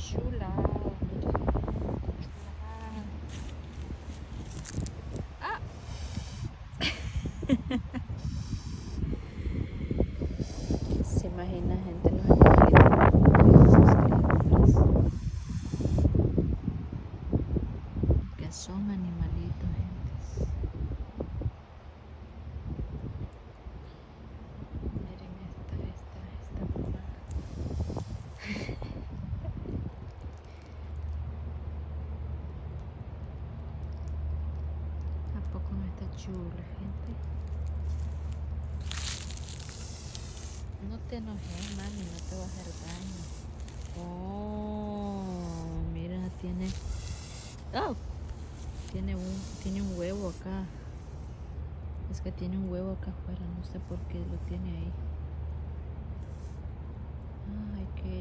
chula. Ah. Se imagina, gente, los animalitos que son animalitos, gente. Miren esta mamá. ¿A poco no está chula, gente? No te enojes, mami, no te va a hacer daño. Oh, mira, tiene... Oh, tiene un huevo acá. Es que tiene un huevo acá afuera, no sé por qué lo tiene ahí. Ay, qué